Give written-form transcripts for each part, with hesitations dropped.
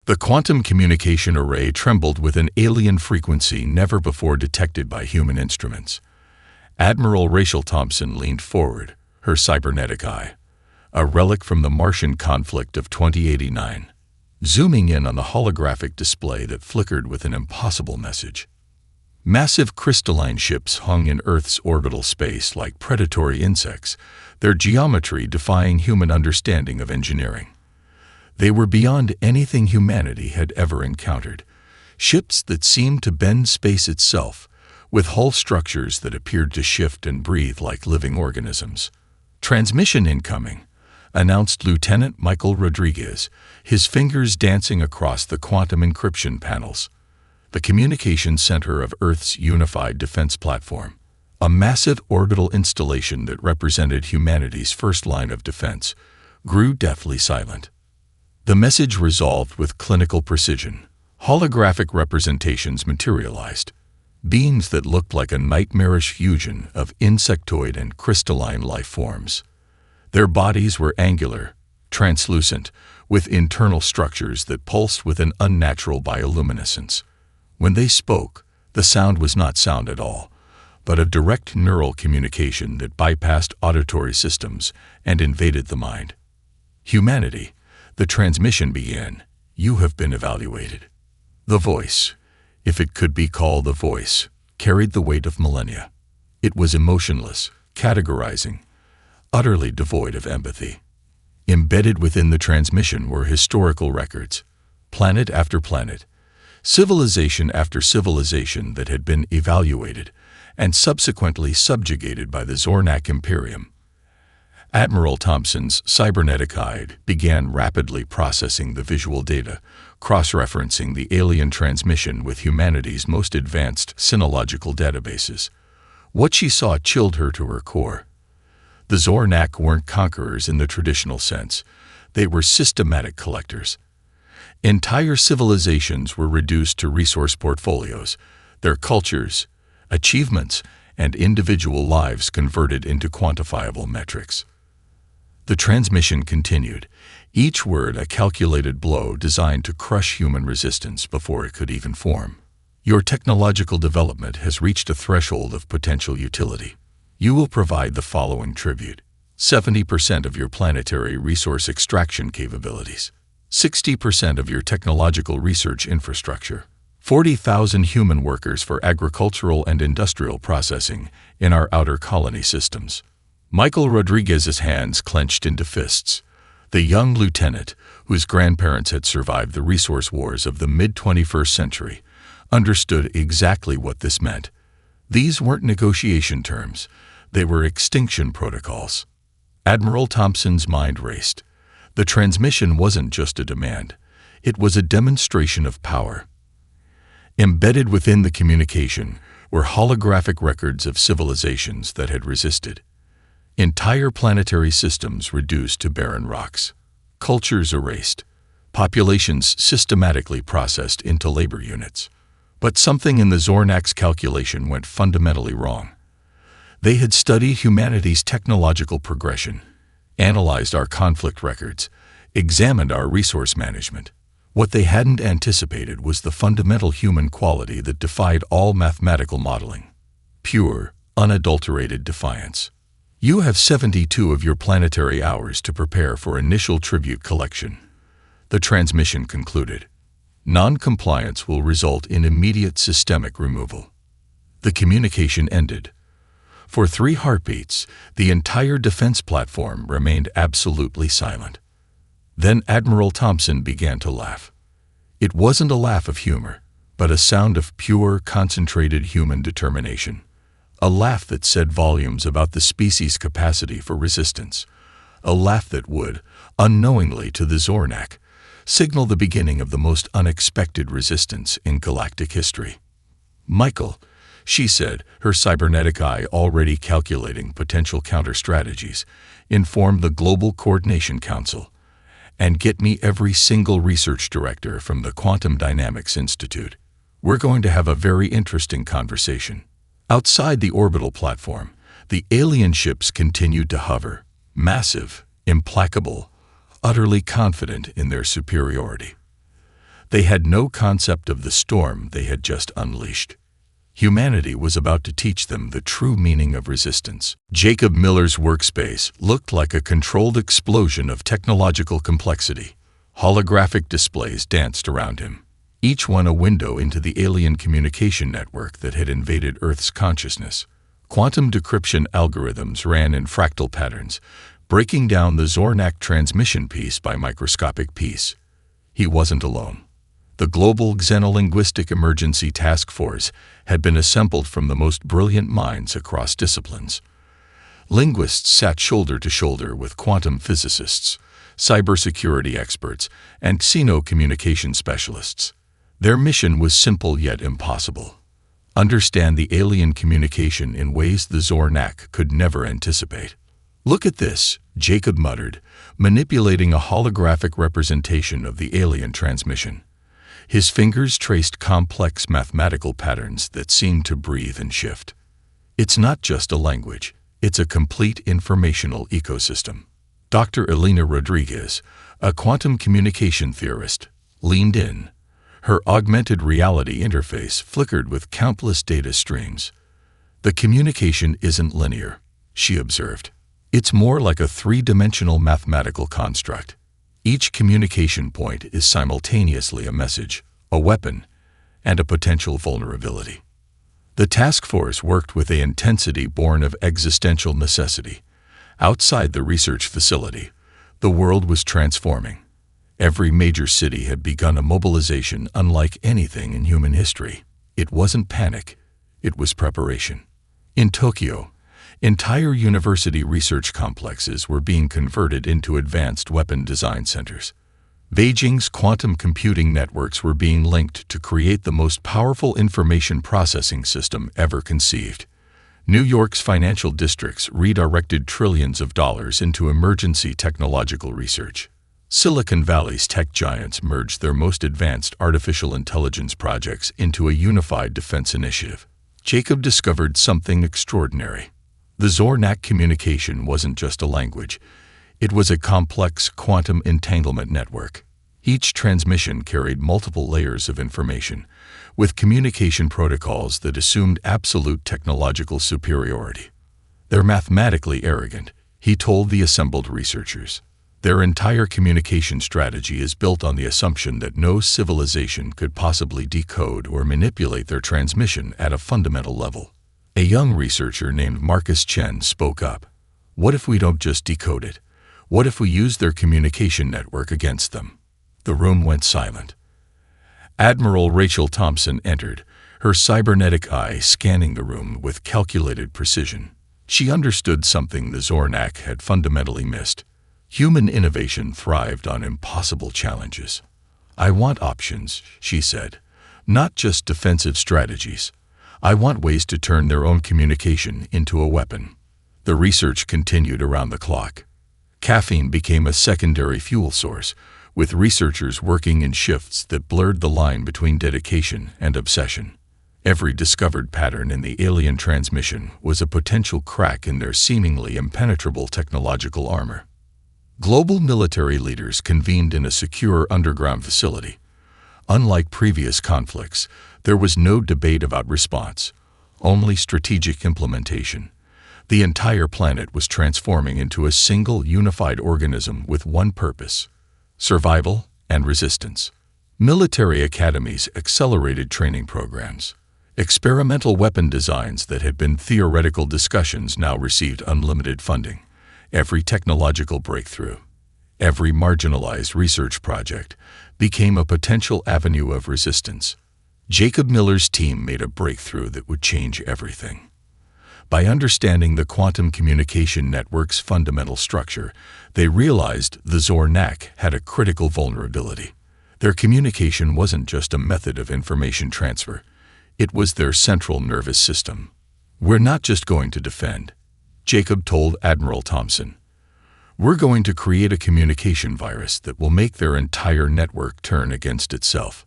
The quantum communication array trembled with an alien frequency never before detected by human instruments. Admiral Rachel Thompson leaned forward, her cybernetic eye, a relic from the Martian conflict of 2089, zooming in on the holographic display that flickered with an impossible message. Massive crystalline ships hung in Earth's orbital space like predatory insects, their geometry defying human understanding of engineering. They were beyond anything humanity had ever encountered, ships that seemed to bend space itself, with hull structures that appeared to shift and breathe like living organisms. "Transmission incoming," announced Lieutenant Michael Rodriguez, his fingers dancing across the quantum encryption panels. The communication center of Earth's unified defense platform, a massive orbital installation that represented humanity's first line of defense, grew deathly silent. The message resolved with clinical precision. Holographic representations materialized, beings that looked like a nightmarish fusion of insectoid and crystalline life forms. Their bodies were angular, translucent, with internal structures that pulsed with an unnatural bioluminescence. When they spoke, the sound was not sound at all, but a direct neural communication that bypassed auditory systems and invaded the mind. "Humanity," the transmission began, "you have been evaluated." The voice, if it could be called a voice, carried the weight of millennia. It was emotionless, categorizing, utterly devoid of empathy. Embedded within the transmission were historical records, planet after planet, civilization after civilization that had been evaluated and subsequently subjugated by the Zornak Imperium. Admiral Thompson's cybernetic eye began rapidly processing the visual data, cross-referencing the alien transmission with humanity's most advanced sinological databases. What she saw chilled her to her core. The Zornak weren't conquerors in the traditional sense. They were systematic collectors. Entire civilizations were reduced to resource portfolios, their cultures, achievements, and individual lives converted into quantifiable metrics. The transmission continued, each word a calculated blow designed to crush human resistance before it could even form. "Your technological development has reached a threshold of potential utility. You will provide the following tribute: 70% of your planetary resource extraction capabilities, 60% of your technological research infrastructure, 40,000 human workers for agricultural and industrial processing in our outer colony systems." Michael Rodriguez's hands clenched into fists. The young lieutenant, whose grandparents had survived the resource wars of the mid-21st century, understood exactly what this meant. These weren't negotiation terms. They were extinction protocols. Admiral Thompson's mind raced. The transmission wasn't just a demand. It was a demonstration of power. Embedded within the communication were holographic records of civilizations that had resisted. Entire planetary systems reduced to barren rocks, cultures erased, populations systematically processed into labor units. But something in the Zornak's calculation went fundamentally wrong. They had studied humanity's technological progression, analyzed our conflict records, examined our resource management. What they hadn't anticipated was the fundamental human quality that defied all mathematical modeling: pure, unadulterated defiance. "You have 72 of your planetary hours to prepare for initial tribute collection," the transmission concluded. "Non-compliance will result in immediate systemic removal." The communication ended. For 3 heartbeats, the entire defense platform remained absolutely silent. Then Admiral Thompson began to laugh. It wasn't a laugh of humor, but a sound of pure, concentrated human determination. A laugh that said volumes about the species' capacity for resistance. A laugh that would, unknowingly to the Zornak, signal the beginning of the most unexpected resistance in galactic history. "Michael," she said, her cybernetic eye already calculating potential counter-strategies, "inform the Global Coordination Council, and get me every single research director from the Quantum Dynamics Institute. We're going to have a very interesting conversation." Outside the orbital platform, the alien ships continued to hover, massive, implacable, utterly confident in their superiority. They had no concept of the storm they had just unleashed. Humanity was about to teach them the true meaning of resistance. Jacob Miller's workspace looked like a controlled explosion of technological complexity. Holographic displays danced around him, each one a window into the alien communication network that had invaded Earth's consciousness. Quantum decryption algorithms ran in fractal patterns, breaking down the Zornak transmission piece by microscopic piece. He wasn't alone. The Global Xenolinguistic Emergency Task Force had been assembled from the most brilliant minds across disciplines. Linguists sat shoulder to shoulder with quantum physicists, cybersecurity experts, and xeno-communication specialists. Their mission was simple yet impossible: understand the alien communication in ways the Zornak could never anticipate. "Look at this," Jacob muttered, manipulating a holographic representation of the alien transmission. His fingers traced complex mathematical patterns that seemed to breathe and shift. "It's not just a language, it's a complete informational ecosystem." Dr. Elena Rodriguez, a quantum communication theorist, leaned in. Her augmented reality interface flickered with countless data streams. "The communication isn't linear," she observed. "It's more like a three-dimensional mathematical construct. Each communication point is simultaneously a message, a weapon, and a potential vulnerability." The task force worked with an intensity born of existential necessity. Outside the research facility, the world was transforming. Every major city had begun a mobilization unlike anything in human history. It wasn't panic, it was preparation. In Tokyo, entire university research complexes were being converted into advanced weapon design centers. Beijing's quantum computing networks were being linked to create the most powerful information processing system ever conceived. New York's financial districts redirected trillions of dollars into emergency technological research. Silicon Valley's tech giants merged their most advanced artificial intelligence projects into a unified defense initiative. Jacob discovered something extraordinary. The Zornak communication wasn't just a language. It was a complex quantum entanglement network. Each transmission carried multiple layers of information, with communication protocols that assumed absolute technological superiority. "They're mathematically arrogant," he told the assembled researchers. "Their entire communication strategy is built on the assumption that no civilization could possibly decode or manipulate their transmission at a fundamental level." A young researcher named Marcus Chen spoke up. "What if we don't just decode it? What if we use their communication network against them?" The room went silent. Admiral Rachel Thompson entered, her cybernetic eye scanning the room with calculated precision. She understood something the Zornak had fundamentally missed. Human innovation thrived on impossible challenges. "I want options," she said, "not just defensive strategies. I want ways to turn their own communication into a weapon." The research continued around the clock. Caffeine became a secondary fuel source, with researchers working in shifts that blurred the line between dedication and obsession. Every discovered pattern in the alien transmission was a potential crack in their seemingly impenetrable technological armor. Global military leaders convened in a secure underground facility. Unlike previous conflicts, there was no debate about response, only strategic implementation. The entire planet was transforming into a single unified organism with one purpose: survival and resistance. Military academies accelerated training programs. Experimental weapon designs that had been theoretical discussions now received unlimited funding. Every technological breakthrough, every marginalized research project, became a potential avenue of resistance. Jacob Miller's team made a breakthrough that would change everything. By understanding the quantum communication network's fundamental structure, they realized the Zornak had a critical vulnerability. Their communication wasn't just a method of information transfer. It was their central nervous system. "We're not just going to defend," Jacob told Admiral Thompson. "We're going to create a communication virus that will make their entire network turn against itself."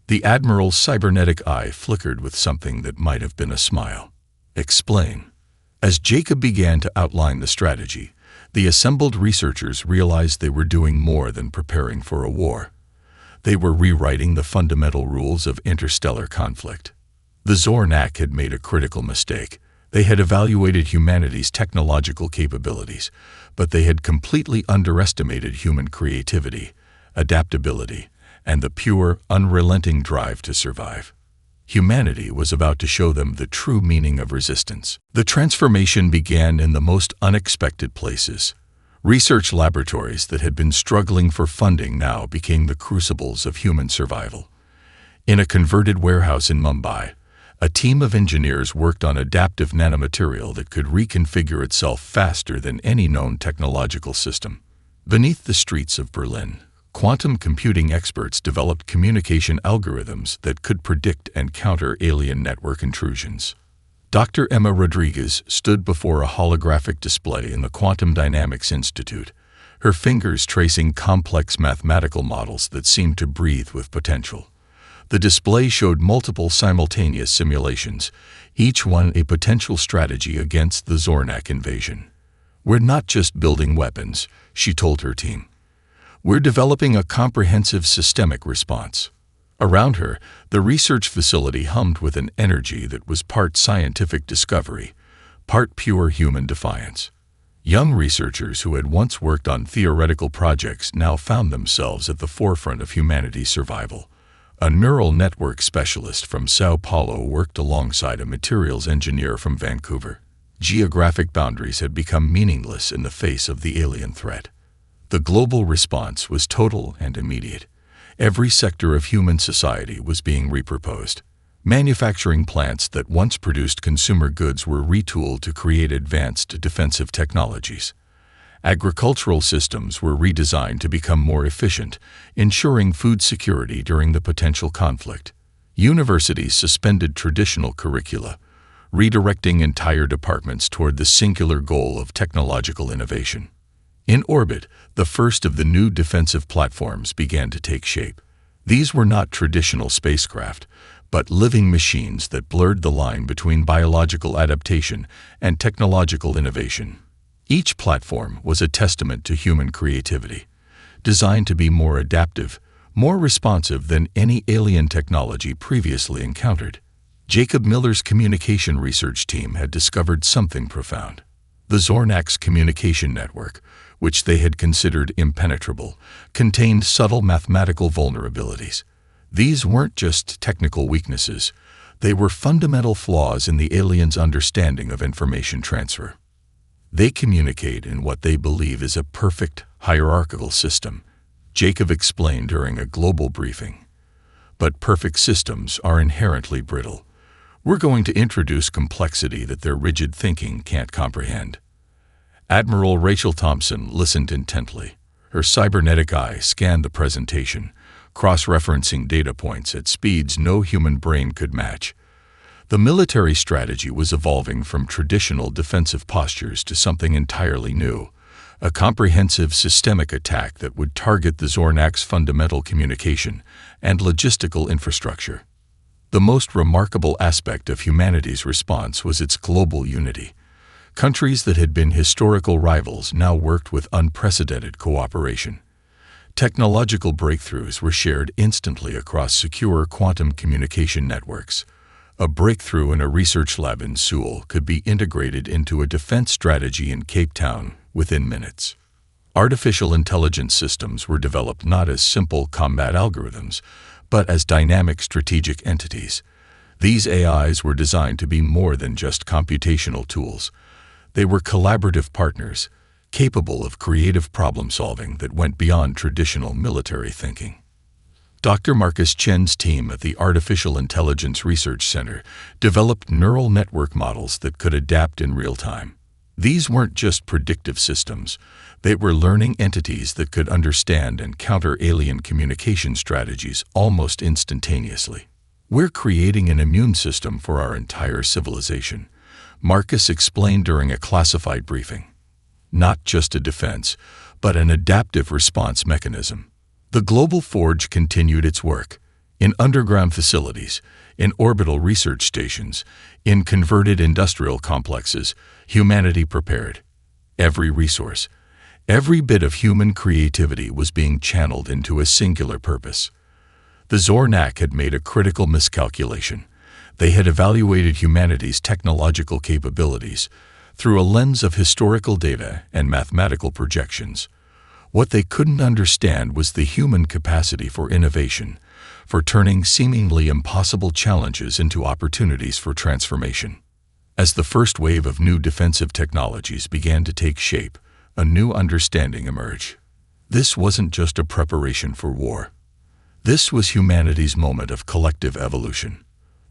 The Admiral's cybernetic eye flickered with something that might have been a smile. "Explain." As Jacob began to outline the strategy, the assembled researchers realized they were doing more than preparing for a war. They were rewriting the fundamental rules of interstellar conflict. The Zornak had made a critical mistake. They had evaluated humanity's technological capabilities, but they had completely underestimated human creativity, adaptability, and the pure, unrelenting drive to survive. Humanity was about to show them the true meaning of resistance. The transformation began in the most unexpected places. Research laboratories that had been struggling for funding now became the crucibles of human survival. In a converted warehouse in Mumbai, a team of engineers worked on adaptive nanomaterial that could reconfigure itself faster than any known technological system. Beneath the streets of Berlin, quantum computing experts developed communication algorithms that could predict and counter alien network intrusions. Dr. Emma Rodriguez stood before a holographic display in the Quantum Dynamics Institute, her fingers tracing complex mathematical models that seemed to breathe with potential. The display showed multiple simultaneous simulations, each one a potential strategy against the Zornak invasion. "We're not just building weapons," she told her team. "We're developing a comprehensive systemic response." Around her, the research facility hummed with an energy that was part scientific discovery, part pure human defiance. Young researchers who had once worked on theoretical projects now found themselves at the forefront of humanity's survival. A neural network specialist from Sao Paulo worked alongside a materials engineer from Vancouver. Geographic boundaries had become meaningless in the face of the alien threat. The global response was total and immediate. Every sector of human society was being repurposed. Manufacturing plants that once produced consumer goods were retooled to create advanced defensive technologies. Agricultural systems were redesigned to become more efficient, ensuring food security during the potential conflict. Universities suspended traditional curricula, redirecting entire departments toward the singular goal of technological innovation. In orbit, the first of the new defensive platforms began to take shape. These were not traditional spacecraft, but living machines that blurred the line between biological adaptation and technological innovation. Each platform was a testament to human creativity, designed to be more adaptive, more responsive than any alien technology previously encountered. Jacob Miller's communication research team had discovered something profound. The Zornak's communication network, which they had considered impenetrable, contained subtle mathematical vulnerabilities. These weren't just technical weaknesses, they were fundamental flaws in the aliens' understanding of information transfer. They communicate in what they believe is a perfect, hierarchical system, Jacob explained during a global briefing. But perfect systems are inherently brittle. We're going to introduce complexity that their rigid thinking can't comprehend. Admiral Rachel Thompson listened intently. Her cybernetic eye scanned the presentation, cross-referencing data points at speeds no human brain could match. The military strategy was evolving from traditional defensive postures to something entirely new, a comprehensive systemic attack that would target the Zornak's fundamental communication and logistical infrastructure. The most remarkable aspect of humanity's response was its global unity. Countries that had been historical rivals now worked with unprecedented cooperation. Technological breakthroughs were shared instantly across secure quantum communication networks. A breakthrough in a research lab in Seoul could be integrated into a defense strategy in Cape Town within minutes. Artificial intelligence systems were developed not as simple combat algorithms, but as dynamic strategic entities. These AIs were designed to be more than just computational tools. They were collaborative partners, capable of creative problem-solving that went beyond traditional military thinking. Dr. Marcus Chen's team at the Artificial Intelligence Research Center developed neural network models that could adapt in real time. These weren't just predictive systems, they were learning entities that could understand and counter alien communication strategies almost instantaneously. "We're creating an immune system for our entire civilization," Marcus explained during a classified briefing. "Not just a defense, but an adaptive response mechanism." The Global Forge continued its work. In underground facilities, in orbital research stations, in converted industrial complexes, humanity prepared. Every resource, every bit of human creativity was being channeled into a singular purpose: The Zornak had made a critical miscalculation. They had evaluated humanity's technological capabilities through a lens of historical data and mathematical projections. What they couldn't understand was the human capacity for innovation, for turning seemingly impossible challenges into opportunities for transformation. As the first wave of new defensive technologies began to take shape, a new understanding emerged. This wasn't just a preparation for war. This was humanity's moment of collective evolution.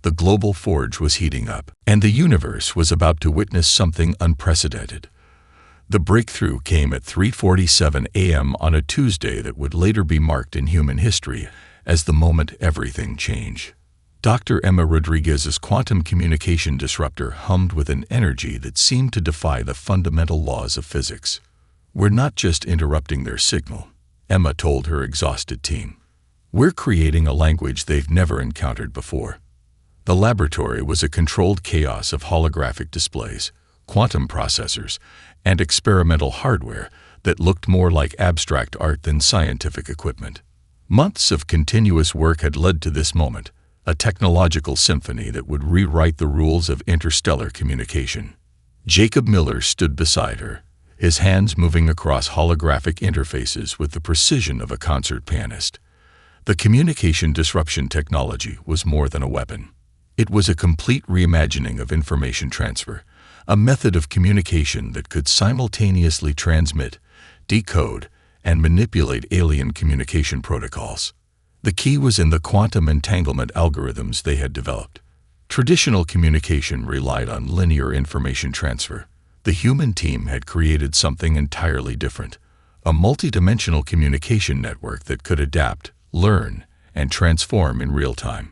The global forge was heating up, and the universe was about to witness something unprecedented. The breakthrough came at 3:47 a.m. on a Tuesday that would later be marked in human history as the moment everything changed. Dr. Emma Rodriguez's quantum communication disruptor hummed with an energy that seemed to defy the fundamental laws of physics. "We're not just interrupting their signal," Emma told her exhausted team. "We're creating a language they've never encountered before." The laboratory was a controlled chaos of holographic displays, quantum processors, and experimental hardware that looked more like abstract art than scientific equipment. Months of continuous work had led to this moment, a technological symphony that would rewrite the rules of interstellar communication. Jacob Miller stood beside her, his hands moving across holographic interfaces with the precision of a concert pianist. The communication disruption technology was more than a weapon. It was a complete reimagining of information transfer, a method of communication that could simultaneously transmit, decode, and manipulate alien communication protocols. The key was in the quantum entanglement algorithms they had developed. Traditional communication relied on linear information transfer. The human team had created something entirely different, a multidimensional communication network that could adapt, learn, and transform in real time.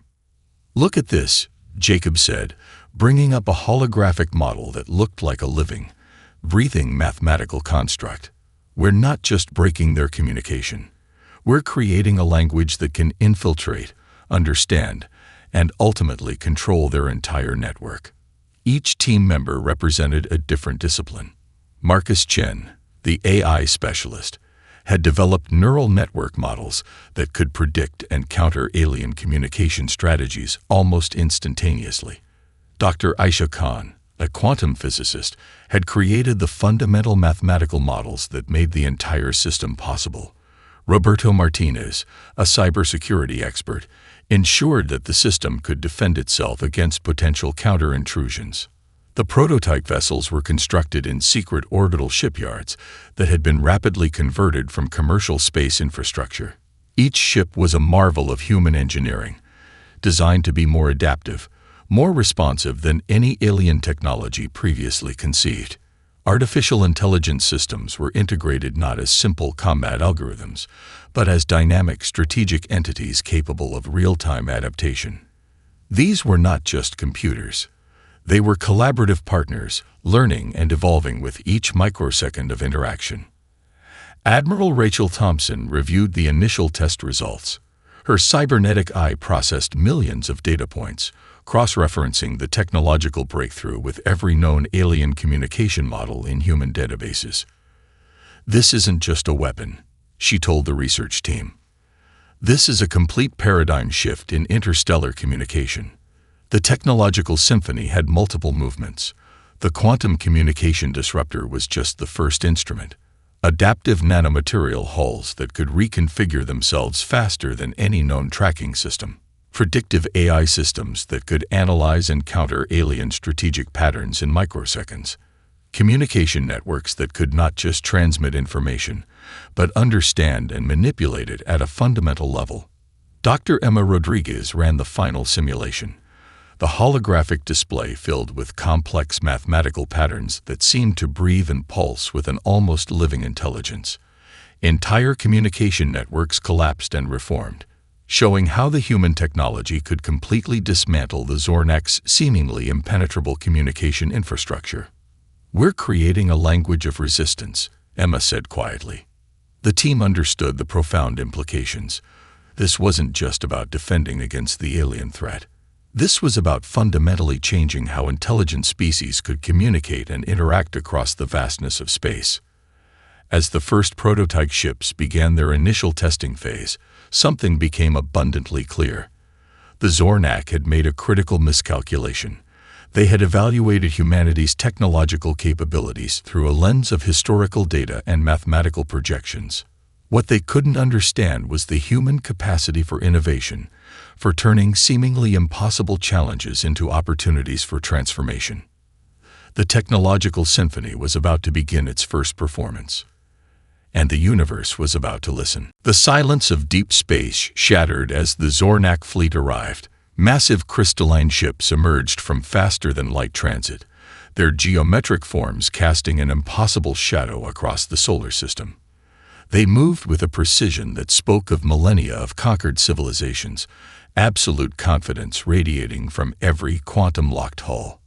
"Look at this," Jacob said, bringing up a holographic model that looked like a living, breathing mathematical construct. "We're not just breaking their communication. We're creating a language that can infiltrate, understand, and ultimately control their entire network." Each team member represented a different discipline. Marcus Chen, the AI specialist, had developed neural network models that could predict and counter alien communication strategies almost instantaneously. Dr. Aisha Khan, a quantum physicist, had created the fundamental mathematical models that made the entire system possible. Roberto Martinez, a cybersecurity expert, ensured that the system could defend itself against potential counter-intrusions. The prototype vessels were constructed in secret orbital shipyards that had been rapidly converted from commercial space infrastructure. Each ship was a marvel of human engineering, designed to be more adaptive, more responsive than any alien technology previously conceived. Artificial intelligence systems were integrated not as simple combat algorithms, but as dynamic strategic entities capable of real-time adaptation. These were not just computers. They were collaborative partners, learning and evolving with each microsecond of interaction. Admiral Rachel Thompson reviewed the initial test results. Her cybernetic eye processed millions of data points, cross-referencing the technological breakthrough with every known alien communication model in human databases. "This isn't just a weapon," she told the research team. "This is a complete paradigm shift in interstellar communication." The technological symphony had multiple movements. The quantum communication disruptor was just the first instrument. Adaptive nanomaterial hulls that could reconfigure themselves faster than any known tracking system. Predictive AI systems that could analyze and counter alien strategic patterns in microseconds. Communication networks that could not just transmit information, but understand and manipulate it at a fundamental level. Dr. Emma Rodriguez ran the final simulation. The holographic display filled with complex mathematical patterns that seemed to breathe and pulse with an almost living intelligence. Entire communication networks collapsed and reformed, showing how the human technology could completely dismantle the Zornak's seemingly impenetrable communication infrastructure. "We're creating a language of resistance," Emma said quietly. The team understood the profound implications. This wasn't just about defending against the alien threat. This was about fundamentally changing how intelligent species could communicate and interact across the vastness of space. As the first prototype ships began their initial testing phase, something became abundantly clear. The Zornak had made a critical miscalculation. They had evaluated humanity's technological capabilities through a lens of historical data and mathematical projections. What they couldn't understand was the human capacity for innovation, for turning seemingly impossible challenges into opportunities for transformation. The technological symphony was about to begin its first performance, and the universe was about to listen. The silence of deep space shattered as the Zornak fleet arrived. Massive crystalline ships emerged from faster-than-light transit, their geometric forms casting an impossible shadow across the solar system. They moved with a precision that spoke of millennia of conquered civilizations, absolute confidence radiating from every quantum-locked hull.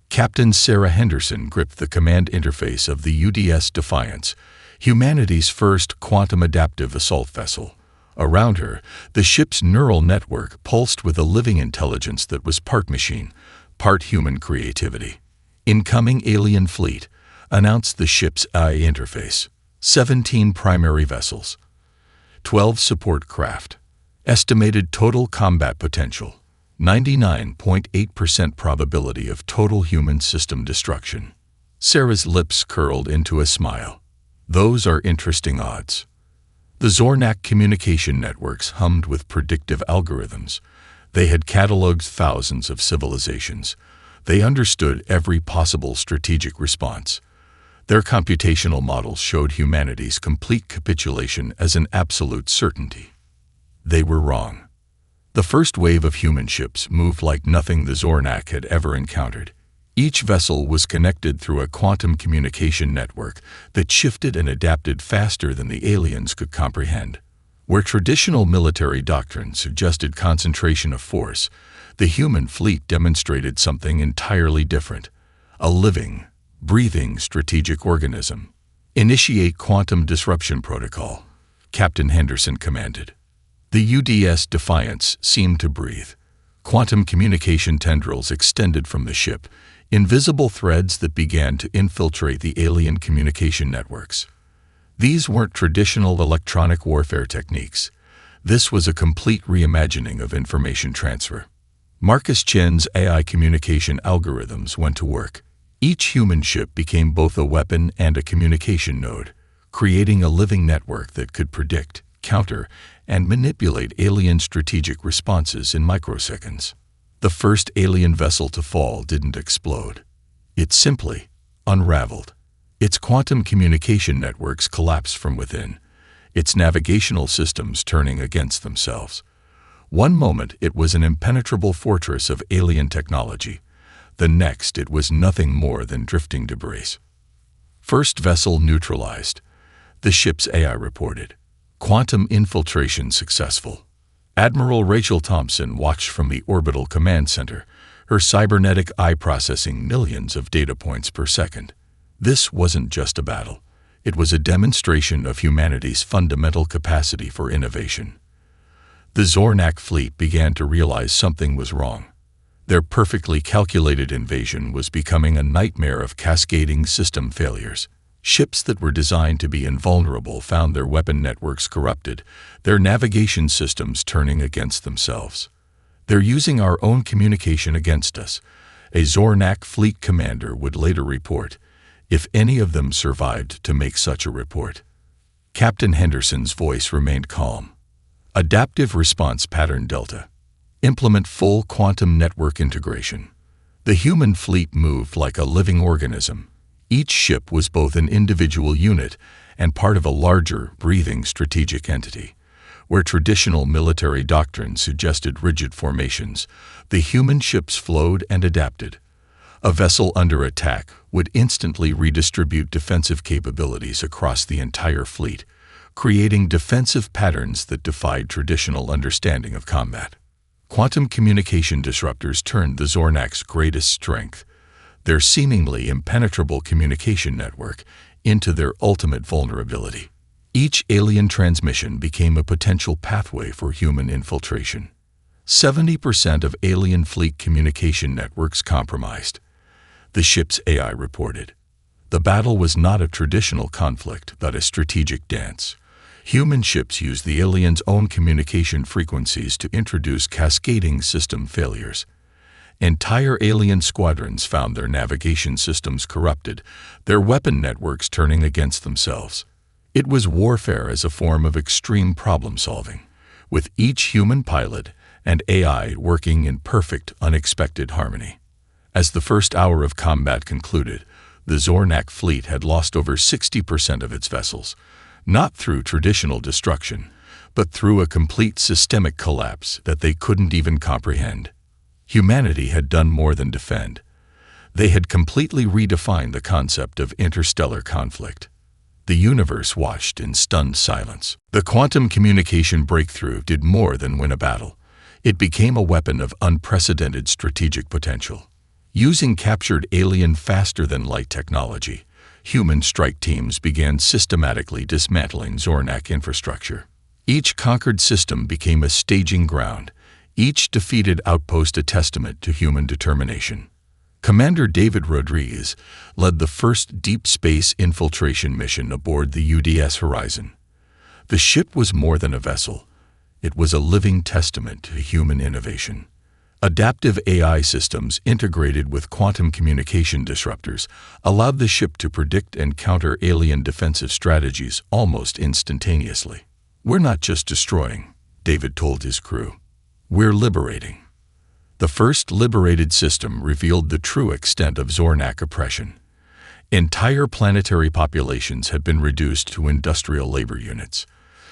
Captain Sarah Henderson gripped the command interface of the UDS Defiance, humanity's first quantum-adaptive assault vessel. Around her, the ship's neural network pulsed with a living intelligence that was part machine, part human creativity. Incoming alien fleet, announced the ship's AI interface. 17 primary vessels, 12 support craft, estimated total combat potential, 99.8% probability of total human system destruction. Sarah's lips curled into a smile. Those are interesting odds. The Zornak communication networks hummed with predictive algorithms. They had cataloged thousands of civilizations. They understood every possible strategic response. Their computational models showed humanity's complete capitulation as an absolute certainty. They were wrong. The first wave of human ships moved like nothing the Zornak had ever encountered. Each vessel was connected through a quantum communication network that shifted and adapted faster than the aliens could comprehend. Where traditional military doctrine suggested concentration of force, the human fleet demonstrated something entirely different: a living, breathing strategic organism. Initiate quantum disruption protocol, Captain Henderson commanded. The UDS Defiance seemed to breathe. Quantum communication tendrils extended from the ship, invisible threads that began to infiltrate the alien communication networks. These weren't traditional electronic warfare techniques. This was a complete reimagining of information transfer. Marcus Chen's AI communication algorithms went to work. Each human ship became both a weapon and a communication node, creating a living network that could predict, counter, and manipulate alien strategic responses in microseconds. The first alien vessel to fall didn't explode. It simply unraveled. Its quantum communication networks collapsed from within, its navigational systems turning against themselves. One moment it was an impenetrable fortress of alien technology. The next it was nothing more than drifting debris. First vessel neutralized, the ship's AI reported. Quantum infiltration successful. Admiral Rachel Thompson watched from the orbital command center, her cybernetic eye processing millions of data points per second. This wasn't just a battle. It was a demonstration of humanity's fundamental capacity for innovation. The Zornak fleet began to realize something was wrong. Their perfectly calculated invasion was becoming a nightmare of cascading system failures. Ships that were designed to be invulnerable found their weapon networks corrupted, their navigation systems turning against themselves. "They're using our own communication against us," a Zornak fleet commander would later report, if any of them survived to make such a report. Captain Henderson's voice remained calm. Adaptive Response Pattern Delta. Implement full quantum network integration. The human fleet moved like a living organism. Each ship was both an individual unit and part of a larger, breathing strategic entity. Where traditional military doctrine suggested rigid formations, the human ships flowed and adapted. A vessel under attack would instantly redistribute defensive capabilities across the entire fleet, creating defensive patterns that defied traditional understanding of combat. Quantum communication disruptors turned the Zornak's greatest strength, their seemingly impenetrable communication network, into their ultimate vulnerability. Each alien transmission became a potential pathway for human infiltration. 70% of alien fleet communication networks compromised, the ship's AI reported. The battle was not a traditional conflict, but a strategic dance. Human ships used the aliens' own communication frequencies to introduce cascading system failures. Entire alien squadrons found their navigation systems corrupted, their weapon networks turning against themselves. It was warfare as a form of extreme problem-solving, with each human pilot and AI working in perfect, unexpected harmony. As the first hour of combat concluded, the Zornak fleet had lost over 60% of its vessels, not through traditional destruction, but through a complete systemic collapse that they couldn't even comprehend. Humanity had done more than defend. They had completely redefined the concept of interstellar conflict. The universe watched in stunned silence. The quantum communication breakthrough did more than win a battle. It became a weapon of unprecedented strategic potential. Using captured alien faster-than-light technology, human strike teams began systematically dismantling Zornak infrastructure. Each conquered system became a staging ground, each defeated outpost a testament to human determination. Commander David Rodriguez led the first deep space infiltration mission aboard the UDS Horizon. The ship was more than a vessel. It was a living testament to human innovation. Adaptive AI systems integrated with quantum communication disruptors allowed the ship to predict and counter alien defensive strategies almost instantaneously. "We're not just destroying," David told his crew. "We're liberating." The first liberated system revealed the true extent of Zornak oppression. Entire planetary populations had been reduced to industrial labor units.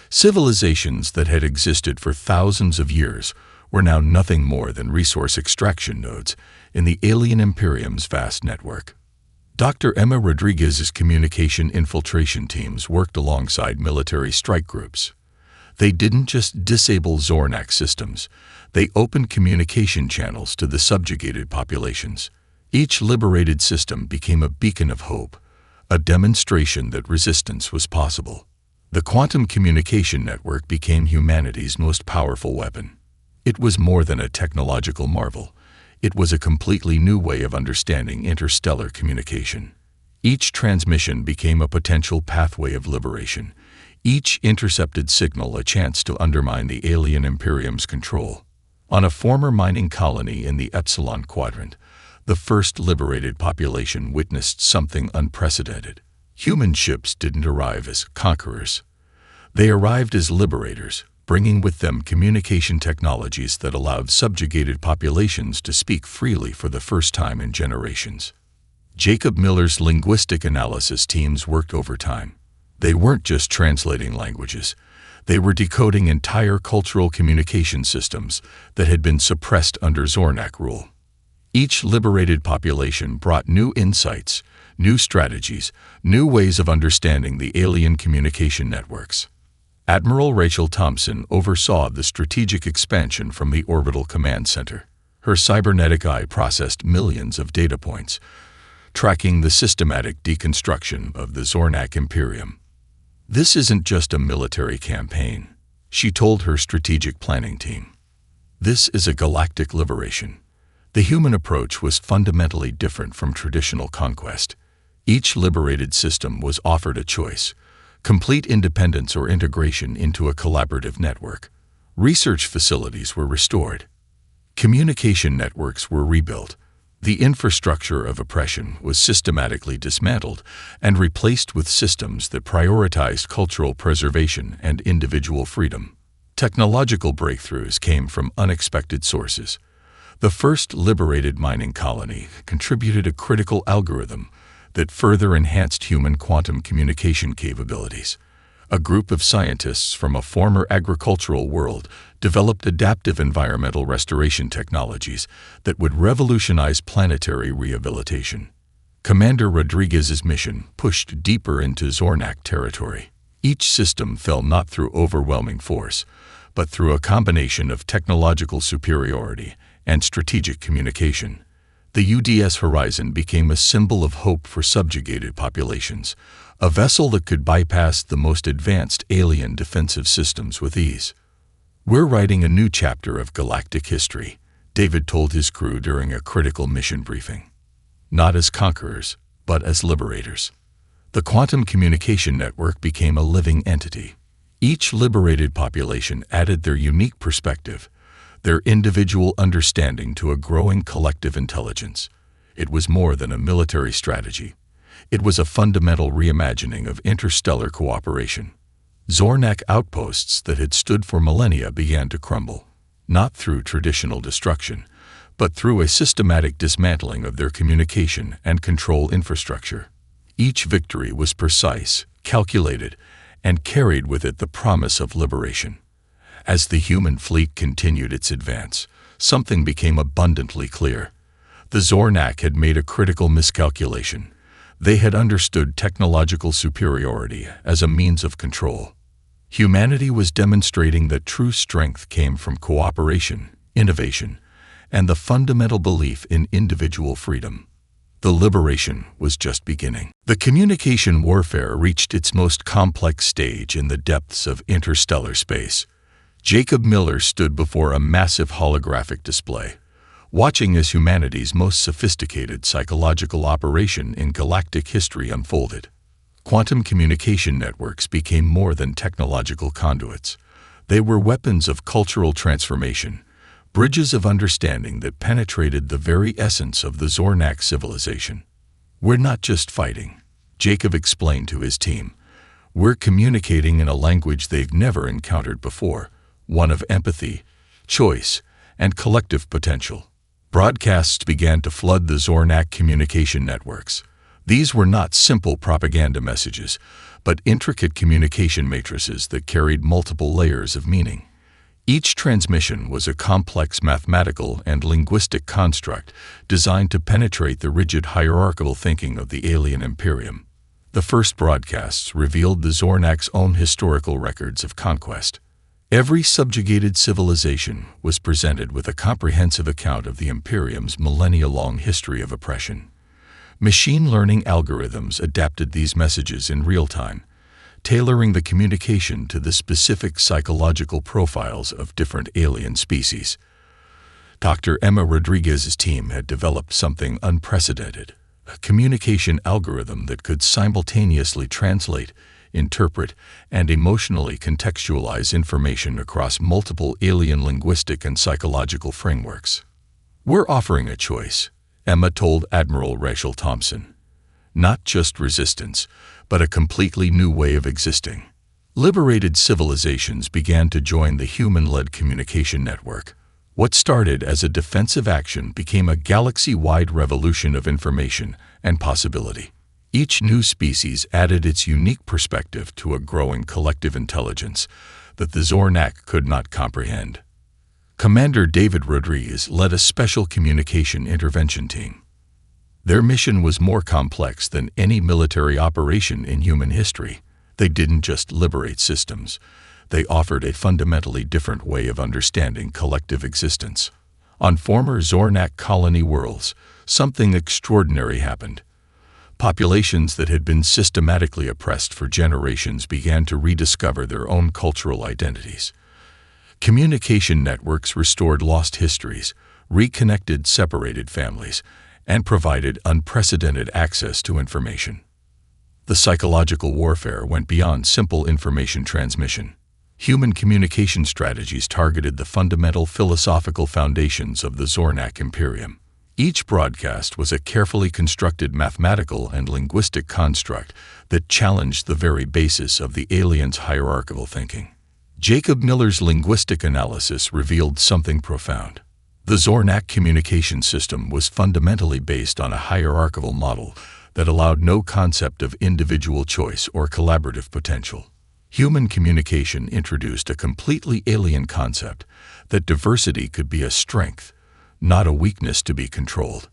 Civilizations that had existed for thousands of years were now nothing more than resource extraction nodes in the alien Imperium's vast network. Dr. Emma Rodriguez's communication infiltration teams worked alongside military strike groups. They didn't just disable Zornak systems, they opened communication channels to the subjugated populations. Each liberated system became a beacon of hope, a demonstration that resistance was possible. The quantum communication network became humanity's most powerful weapon. It was more than a technological marvel. It was a completely new way of understanding interstellar communication. Each transmission became a potential pathway of liberation, each intercepted signal a chance to undermine the alien Imperium's control. On a former mining colony in the Epsilon Quadrant, the first liberated population witnessed something unprecedented. Human ships didn't arrive as conquerors. They arrived as liberators, bringing with them communication technologies that allowed subjugated populations to speak freely for the first time in generations. Jacob Miller's linguistic analysis teams worked overtime. They weren't just translating languages. They were decoding entire cultural communication systems that had been suppressed under Zornak rule. Each liberated population brought new insights, new strategies, new ways of understanding the alien communication networks. Admiral Rachel Thompson oversaw the strategic expansion from the Orbital Command Center. Her cybernetic eye processed millions of data points, tracking the systematic deconstruction of the Zornak Imperium. "This isn't just a military campaign," she told her strategic planning team. "This is a galactic liberation." The human approach was fundamentally different from traditional conquest. Each liberated system was offered a choice: complete independence or integration into a collaborative network. Research facilities were restored. Communication networks were rebuilt. The infrastructure of oppression was systematically dismantled and replaced with systems that prioritized cultural preservation and individual freedom. Technological breakthroughs came from unexpected sources. The first liberated mining colony contributed a critical algorithm that further enhanced human quantum communication capabilities. A group of scientists from a former agricultural world developed adaptive environmental restoration technologies that would revolutionize planetary rehabilitation. Commander Rodriguez's mission pushed deeper into Zornak territory. Each system fell not through overwhelming force, but through a combination of technological superiority and strategic communication. The UDS Horizon became a symbol of hope for subjugated populations, a vessel that could bypass the most advanced alien defensive systems with ease. "We're writing a new chapter of galactic history," David told his crew during a critical mission briefing. "Not as conquerors, but as liberators." The quantum communication network became a living entity. Each liberated population added their unique perspective, their individual understanding to a growing collective intelligence. It was more than a military strategy. It was a fundamental reimagining of interstellar cooperation. Zornak outposts that had stood for millennia began to crumble, not through traditional destruction, but through a systematic dismantling of their communication and control infrastructure. Each victory was precise, calculated, and carried with it the promise of liberation. As the human fleet continued its advance, something became abundantly clear. The Zornak had made a critical miscalculation. They had understood technological superiority as a means of control. Humanity was demonstrating that true strength came from cooperation, innovation, and the fundamental belief in individual freedom. The liberation was just beginning. The communication warfare reached its most complex stage in the depths of interstellar space. Jacob Miller stood before a massive holographic display, watching as humanity's most sophisticated psychological operation in galactic history unfolded. Quantum communication networks became more than technological conduits. They were weapons of cultural transformation, bridges of understanding that penetrated the very essence of the Zornak civilization. "We're not just fighting," Jacob explained to his team. "We're communicating in a language they've never encountered before, one of empathy, choice, and collective potential." Broadcasts began to flood the Zornak communication networks. These were not simple propaganda messages, but intricate communication matrices that carried multiple layers of meaning. Each transmission was a complex mathematical and linguistic construct designed to penetrate the rigid hierarchical thinking of the alien Imperium. The first broadcasts revealed the Zornak's own historical records of conquest. Every subjugated civilization was presented with a comprehensive account of the Imperium's millennia-long history of oppression. Machine learning algorithms adapted these messages in real time, tailoring the communication to the specific psychological profiles of different alien species. Dr. Emma Rodriguez's team had developed something unprecedented, a communication algorithm that could simultaneously translate, interpret, and emotionally contextualize information across multiple alien linguistic and psychological frameworks. "We're offering a choice," Emma told Admiral Rachel Thompson. "Not just resistance, but a completely new way of existing." Liberated civilizations began to join the human-led communication network. What started as a defensive action became a galaxy-wide revolution of information and possibility. Each new species added its unique perspective to a growing collective intelligence that the Zornak could not comprehend. Commander David Rodriguez led a special communication intervention team. Their mission was more complex than any military operation in human history. They didn't just liberate systems. They offered a fundamentally different way of understanding collective existence. On former Zornak colony worlds, something extraordinary happened. Populations that had been systematically oppressed for generations began to rediscover their own cultural identities. Communication networks restored lost histories, reconnected separated families, and provided unprecedented access to information. The psychological warfare went beyond simple information transmission. Human communication strategies targeted the fundamental philosophical foundations of the Zornak Imperium. Each broadcast was a carefully constructed mathematical and linguistic construct that challenged the very basis of the aliens' hierarchical thinking. Jacob Miller's linguistic analysis revealed something profound. The Zornak communication system was fundamentally based on a hierarchical model that allowed no concept of individual choice or collaborative potential. Human communication introduced a completely alien concept that diversity could be a strength, not a weakness to be controlled.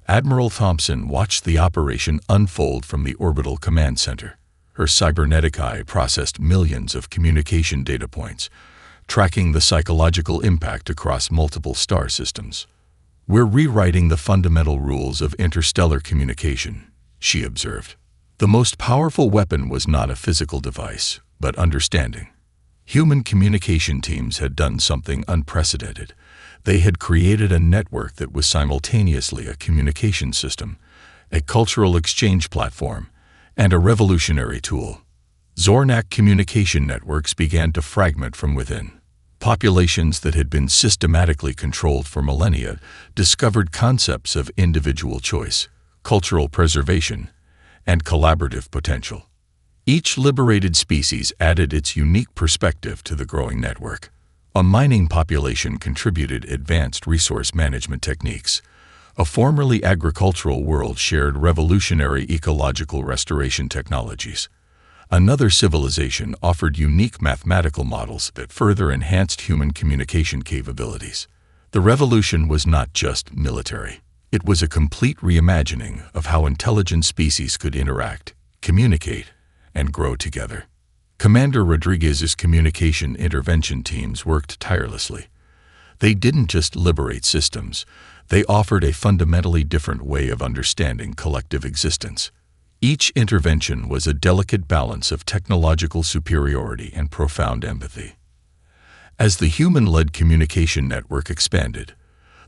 Admiral Thompson watched the operation unfold from the orbital command center. Her cybernetic eye processed millions of communication data points, tracking the psychological impact across multiple star systems. "We're rewriting the fundamental rules of interstellar communication," she observed. The most powerful weapon was not a physical device, but understanding. Human communication teams had done something unprecedented. They had created a network that was simultaneously a communication system, a cultural exchange platform, and a revolutionary tool. Zornak communication networks began to fragment from within. Populations that had been systematically controlled for millennia discovered concepts of individual choice, cultural preservation, and collaborative potential. Each liberated species added its unique perspective to the growing network. A mining population contributed advanced resource management techniques. A formerly agricultural world shared revolutionary ecological restoration technologies. Another civilization offered unique mathematical models that further enhanced human communication capabilities. The revolution was not just military. It was a complete reimagining of how intelligent species could interact, communicate, and grow together. Commander Rodriguez's communication intervention teams worked tirelessly. They didn't just liberate systems, they offered a fundamentally different way of understanding collective existence. Each intervention was a delicate balance of technological superiority and profound empathy. As the human-led communication network expanded,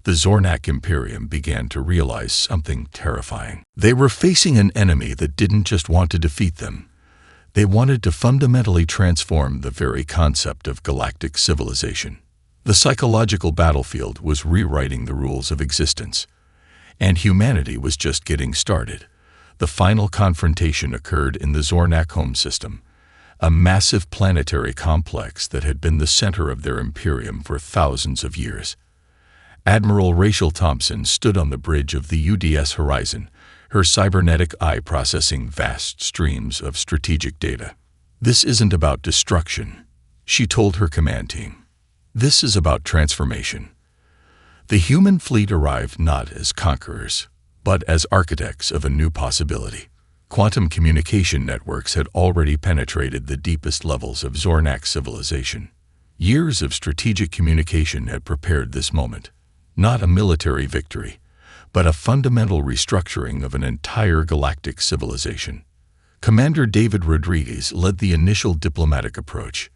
the Zornak Imperium began to realize something terrifying. They were facing an enemy that didn't just want to defeat them. They wanted to fundamentally transform the very concept of galactic civilization. The psychological battlefield was rewriting the rules of existence, and humanity was just getting started. The final confrontation occurred in the Zornak home system, a massive planetary complex that had been the center of their imperium for thousands of years. Admiral Rachel Thompson stood on the bridge of the UDS horizon, her cybernetic eye processing vast streams of strategic data. "This isn't about destruction," she told her command team. "This is about transformation." The human fleet arrived not as conquerors, but as architects of a new possibility. Quantum communication networks had already penetrated the deepest levels of Zornak civilization. Years of strategic communication had prepared this moment. Not a military victory, but a fundamental restructuring of an entire galactic civilization. Commander David Rodriguez led the initial diplomatic approach.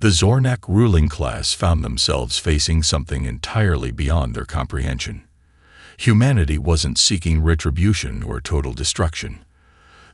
The Zornak ruling class found themselves facing something entirely beyond their comprehension. Humanity wasn't seeking retribution or total destruction.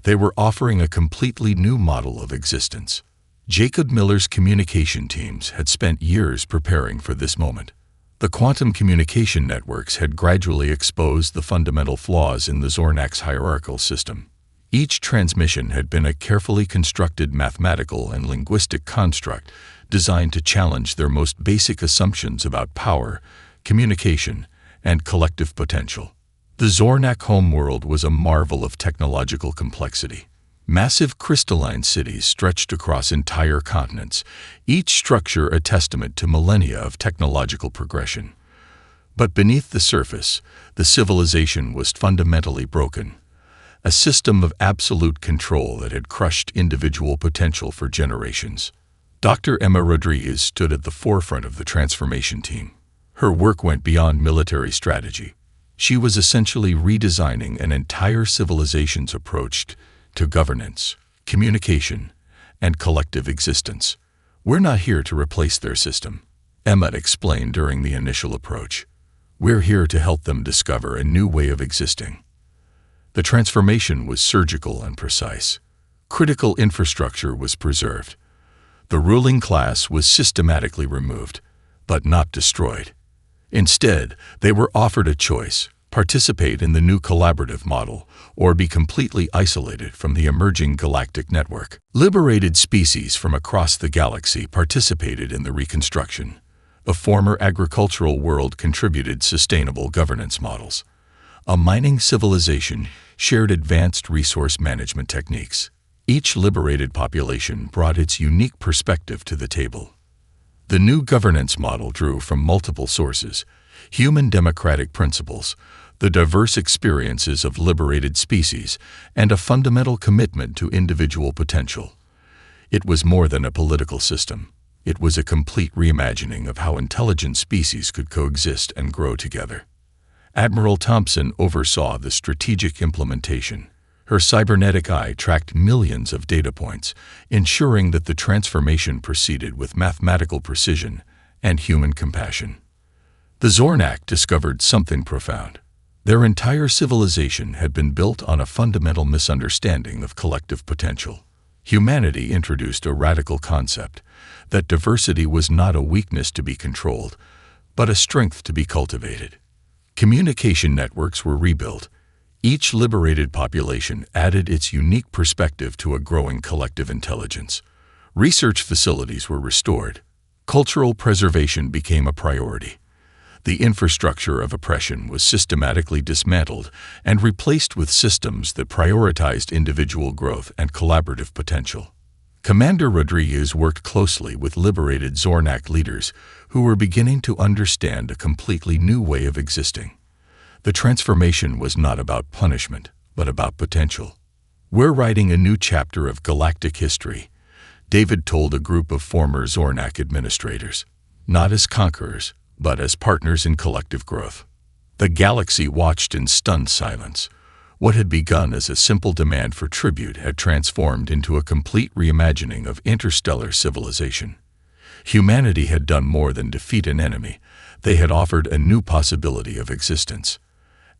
They were offering a completely new model of existence. Jacob Miller's communication teams had spent years preparing for this moment. The quantum communication networks had gradually exposed the fundamental flaws in the Zornak's hierarchical system. Each transmission had been a carefully constructed mathematical and linguistic construct designed to challenge their most basic assumptions about power, communication, and collective potential. The Zornak homeworld was a marvel of technological complexity. Massive crystalline cities stretched across entire continents, each structure a testament to millennia of technological progression. But beneath the surface, the civilization was fundamentally broken. A system of absolute control that had crushed individual potential for generations. Dr. Emma Rodriguez stood at the forefront of the transformation team. Her work went beyond military strategy. She was essentially redesigning an entire civilization's approach to governance, communication, and collective existence. "We're not here to replace their system," Emma explained during the initial approach. "We're here to help them discover a new way of existing." The transformation was surgical and precise. Critical infrastructure was preserved. The ruling class was systematically removed, but not destroyed. Instead, they were offered a choice: participate in the new collaborative model, or be completely isolated from the emerging galactic network. Liberated species from across the galaxy participated in the reconstruction. A former agricultural world contributed sustainable governance models. A mining civilization shared advanced resource management techniques. Each liberated population brought its unique perspective to the table. The new governance model drew from multiple sources: human democratic principles, the diverse experiences of liberated species, and a fundamental commitment to individual potential. It was more than a political system. It was a complete reimagining of how intelligent species could coexist and grow together. Admiral Thompson oversaw the strategic implementation. Her cybernetic eye tracked millions of data points, ensuring that the transformation proceeded with mathematical precision and human compassion. The Zornak discovered something profound. Their entire civilization had been built on a fundamental misunderstanding of collective potential. Humanity introduced a radical concept that diversity was not a weakness to be controlled, but a strength to be cultivated. Communication networks were rebuilt. Each liberated population added its unique perspective to a growing collective intelligence. Research facilities were restored. Cultural preservation became a priority. The infrastructure of oppression was systematically dismantled and replaced with systems that prioritized individual growth and collaborative potential. Commander Rodriguez worked closely with liberated Zornak leaders who were beginning to understand a completely new way of existing. The transformation was not about punishment, but about potential. "We're writing a new chapter of galactic history," David told a group of former Zornak administrators, "not as conquerors, but as partners in collective growth." The galaxy watched in stunned silence. What had begun as a simple demand for tribute had transformed into a complete reimagining of interstellar civilization. Humanity had done more than defeat an enemy. They had offered a new possibility of existence.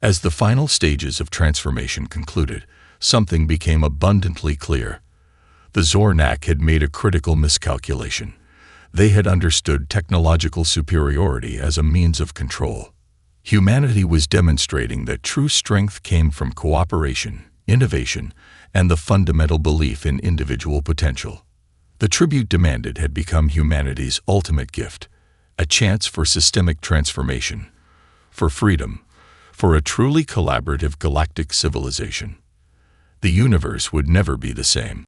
As the final stages of transformation concluded, something became abundantly clear. The Zornak had made a critical miscalculation. They had understood technological superiority as a means of control. Humanity was demonstrating that true strength came from cooperation, innovation, and the fundamental belief in individual potential. The tribute demanded had become humanity's ultimate gift, a chance for systemic transformation, for freedom, for a truly collaborative galactic civilization. The universe would never be the same.